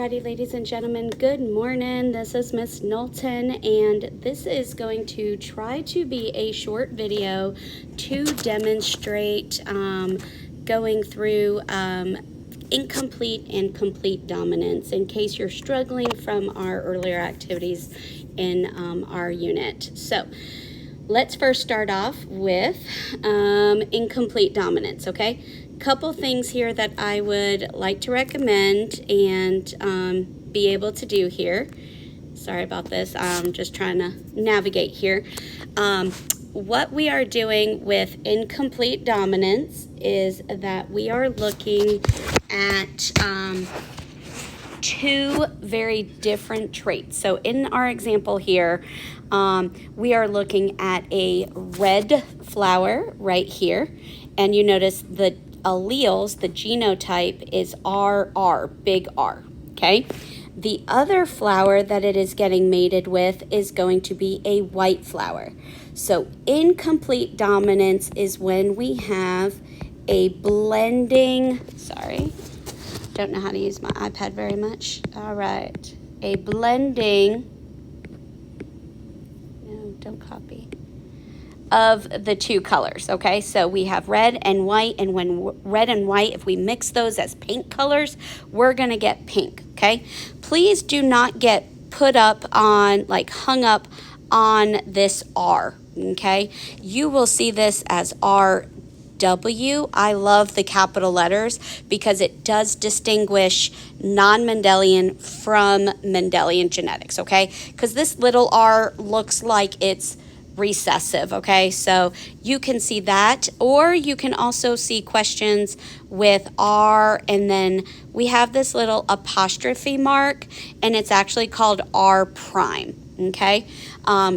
Alrighty, ladies and gentlemen, good morning. This is Miss Knowlton, and this is going to try to be a short video to demonstrate going through incomplete and complete dominance in case you're struggling from our earlier activities in our unit. So let's first start off with incomplete dominance, okay? Couple things here that I would like to recommend and be able to do here. Sorry about this. I'm just trying to navigate here. What we are doing with incomplete dominance is that we are looking at two very different traits. So in our example here, we are looking at a red flower right here, and you notice the alleles, the genotype is RR, big R, okay? The other flower that it is getting mated with is going to be a white flower. So incomplete dominance is when we have a blending, sorry, don't know how to use my iPad very much. All right, a blending, no, don't copy, of the two colors, okay? So we have red and white, and when red and white, if we mix those as pink colors, we're gonna get pink, okay? Please do not get put up on, like hung up on this R, okay? You will see this as RW. I love the capital letters because it does distinguish non-Mendelian from Mendelian genetics, okay? Because this little R looks like it's recessive, okay? So you can see that, or you can also see questions with R, and then we have this little apostrophe mark, and it's actually called R prime, okay?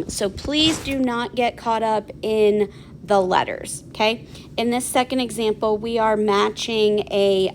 So please do not get caught up in the letters, okay? In this second example, we are matching a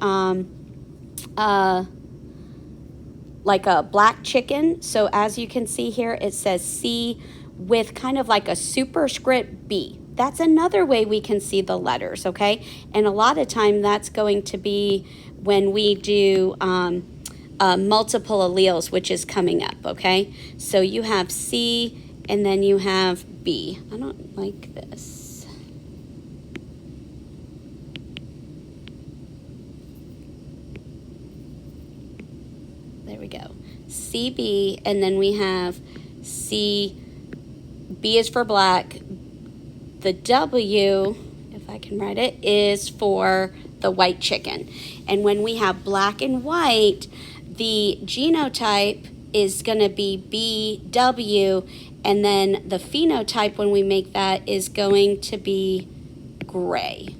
like a black chicken. So as you can see here, it says C with kind of like a superscript B. That's another way we can see the letters, okay? And a lot of time that's going to be when we do multiple alleles, which is coming up, okay? So you have C and then you have B. I don't like this. There we go. CB, and then we have C. B is for black. The W, if I can write it, is for the white chicken. And when we have black and white, the genotype is going to be BW, and then the phenotype when we make that is going to be gray.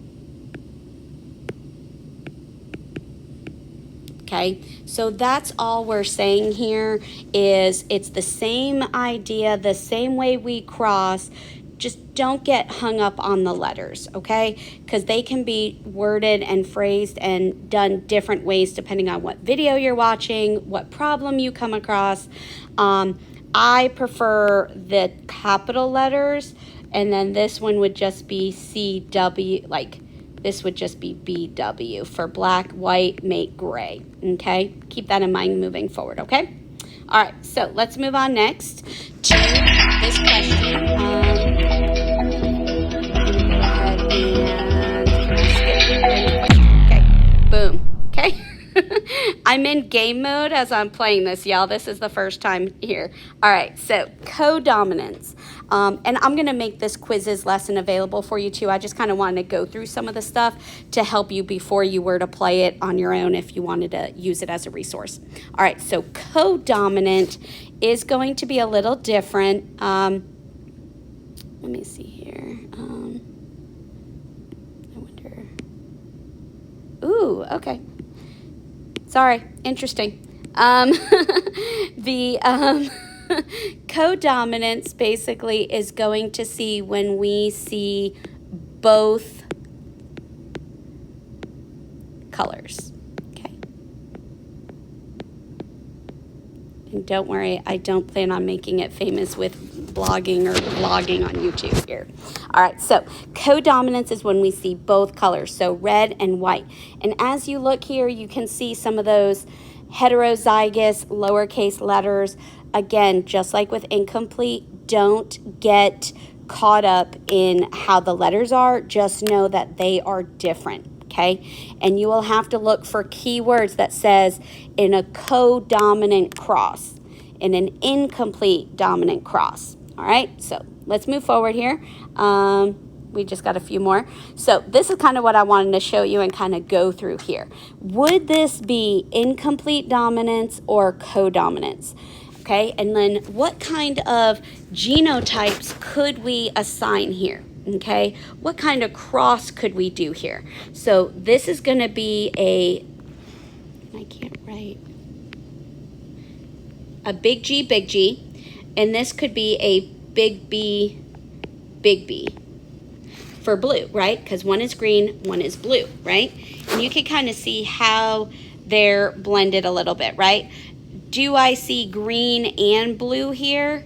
Okay, so that's all we're saying here is it's the same idea, the same way we cross, just don't get hung up on the letters, okay? Because they can be worded and phrased and done different ways depending on what video you're watching, what problem you come across. I prefer the capital letters, and then this one would just be CW, like this would just be BW for black, white, make gray, okay? Keep that in mind moving forward, okay? All right, so let's move on next to this question. I'm gonna go ahead and skip the question. Okay, boom, okay? I'm in game mode as I'm playing this, y'all. This is the first time here. All right, so codominance. And I'm going to make this quizzes lesson available for you too. I just kind of wanted to go through some of the stuff to help you before you were to play it on your own if you wanted to use it as a resource. All right, so codominant is going to be a little different. Let me see here. I wonder. Ooh, okay. Sorry, interesting. Codominance basically is going to see when we see both colors, okay? And don't worry, I don't plan on making it famous with blogging or vlogging on YouTube here. All right, so codominance is when we see both colors, so red and white. And as you look here, you can see some of those heterozygous lowercase letters. Again, just like with incomplete, don't get caught up in how the letters are. Just know that they are different, okay? And you will have to look for keywords that says in a codominant cross, in an incomplete dominant cross. All right, so let's move forward here. We just got a few more. So this is kind of what I wanted to show you and kind of go through here. Would this be incomplete dominance or codominance? Okay, and then what kind of genotypes could we assign here? Okay, what kind of cross could we do here? So this is going to be I can't write, a big G, and this could be a big B for blue, right? Because one is green, one is blue, right? And you can kind of see how they're blended a little bit, right? Do I see green and blue here?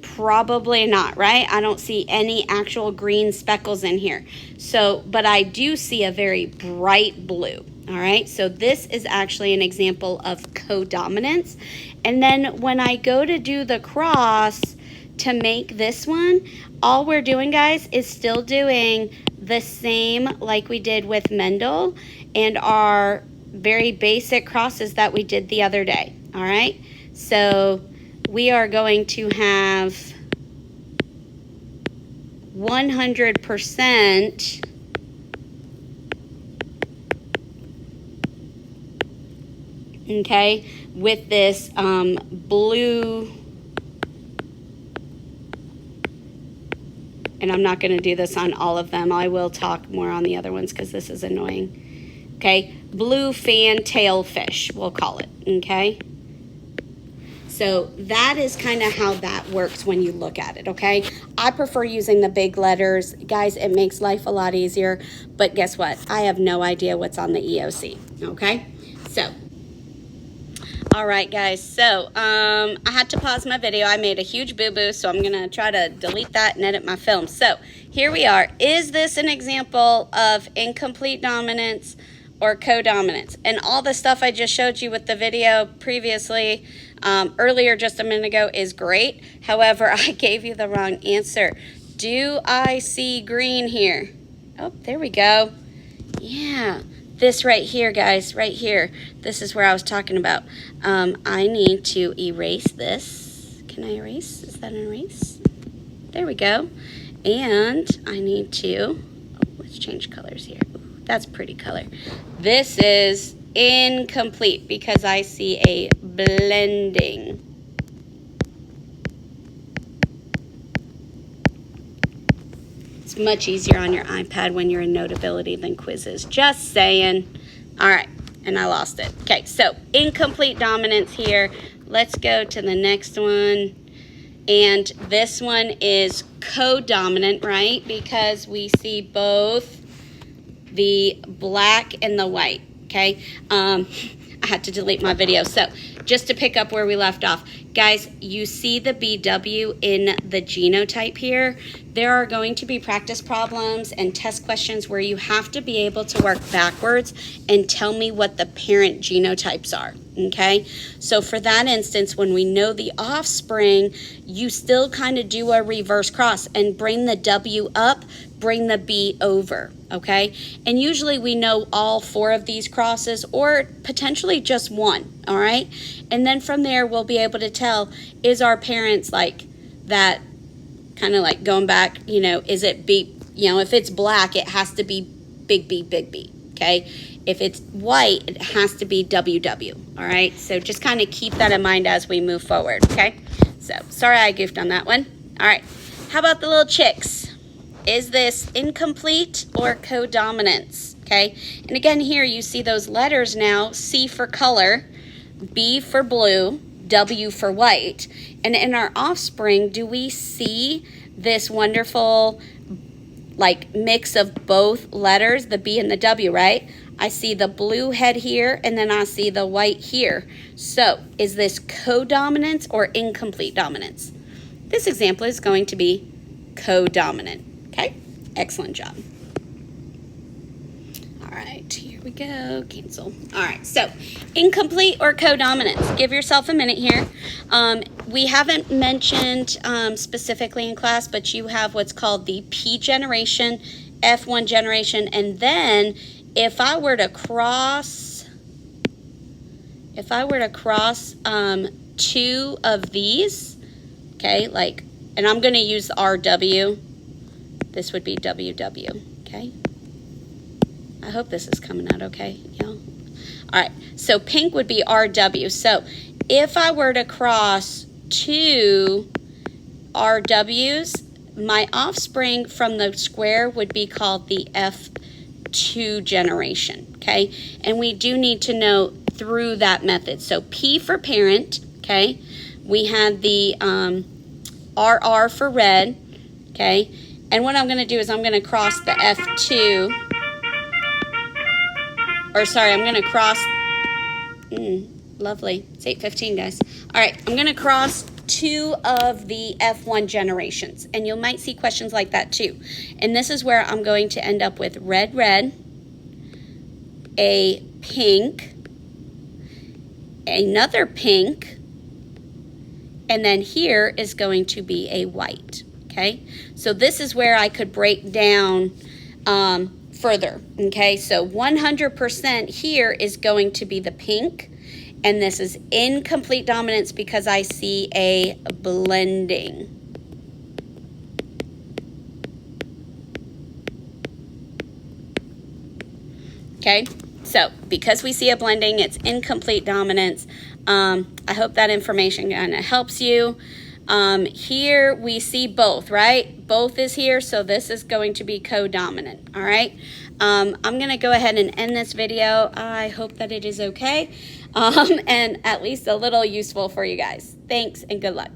Probably not, right? I don't see any actual green speckles in here. So, but I do see a very bright blue, all right? So this is actually an example of codominance. And then when I go to do the cross to make this one, all we're doing, guys, is still doing the same like we did with Mendel and our very basic crosses that we did the other day, all right? So we are going to have 100% okay, with this blue, and I'm not going to do this on all of them. I will talk more on the other ones because this is annoying. Okay, blue fantail fish, we'll call it, okay? So that is kind of how that works when you look at it, okay? I prefer using the big letters. Guys, it makes life a lot easier, but guess what? I have no idea what's on the EOC, okay? So, all right, guys, so I had to pause my video. I made a huge boo-boo, so I'm gonna try to delete that and edit my film. So here we are. Is this an example of incomplete dominance or codominance? And all the stuff I just showed you with the video previously, earlier just a minute ago, is great. However, I gave you the wrong answer. Do I see green here? Oh, there we go. Yeah, this right here, guys, right here. This is where I was talking about. I need to erase this. Can I erase? Is that an erase? There we go. And I need to, let's change colors here. Ooh, that's a pretty color. This is incomplete because I see a blending. It's much easier on your iPad when you're in Notability than quizzes. Just saying. All right, and I lost it. Okay, so incomplete dominance here. Let's go to the next one. And this one is codominant, right? Because we see both the black and the white, okay? I had to delete my video. So just to pick up where we left off, guys, you see the BW in the genotype here. There are going to be practice problems and test questions where you have to be able to work backwards and tell me what the parent genotypes are, okay? So for that instance, when we know the offspring, you still kind of do a reverse cross and bring the W up, bring the B over, okay? And usually we know all 4 of these crosses or potentially just one, all right? And then from there, we'll be able to tell, is our parents like that, kind of like going back, you know, is it B, you know, if it's black, it has to be big B, okay? If it's white, it has to be WW, all right? So just kind of keep that in mind as we move forward, okay? So, sorry I goofed on that one. All right, how about the little chicks? Is this incomplete or codominance, okay? And again, here you see those letters now, C for color, B for blue, W for white. And in our offspring, do we see this wonderful like mix of both letters, the B and the W, right? I see the blue head here, and then I see the white here. So is this codominance or incomplete dominance? This example is going to be codominant, okay? Excellent job. All right, here we go. Cancel. All right, so incomplete or codominance. Give yourself a minute here. We haven't mentioned specifically in class, but you have what's called the P generation, F1 generation, and then if I were to cross two of these, okay, like, and I'm going to use RW. This would be WW, okay? I hope this is coming out okay, y'all. All right, so pink would be RW. So if I were to cross two RWs, my offspring from the square would be called the F2 generation, okay? And we do need to know through that method. So P for parent, okay? We had the RR for red, okay? And what I'm going to do is I'm going to cross the F2, or sorry, I'm going to cross, lovely, it's 8:15, guys. All right, I'm going to cross two of the F1 generations, and you might see questions like that too. And this is where I'm going to end up with red, red, a pink, another pink, and then here is going to be a white, okay? So this is where I could break down further, okay? So 100% here is going to be the pink, and this is incomplete dominance because I see a blending. Okay, so because we see a blending, it's incomplete dominance. I hope that information kind of helps you. Here we see both, right? Both is here, so this is going to be codominant, all right? I'm going to go ahead and end this video. I hope that it is okay and at least a little useful for you guys. Thanks and good luck.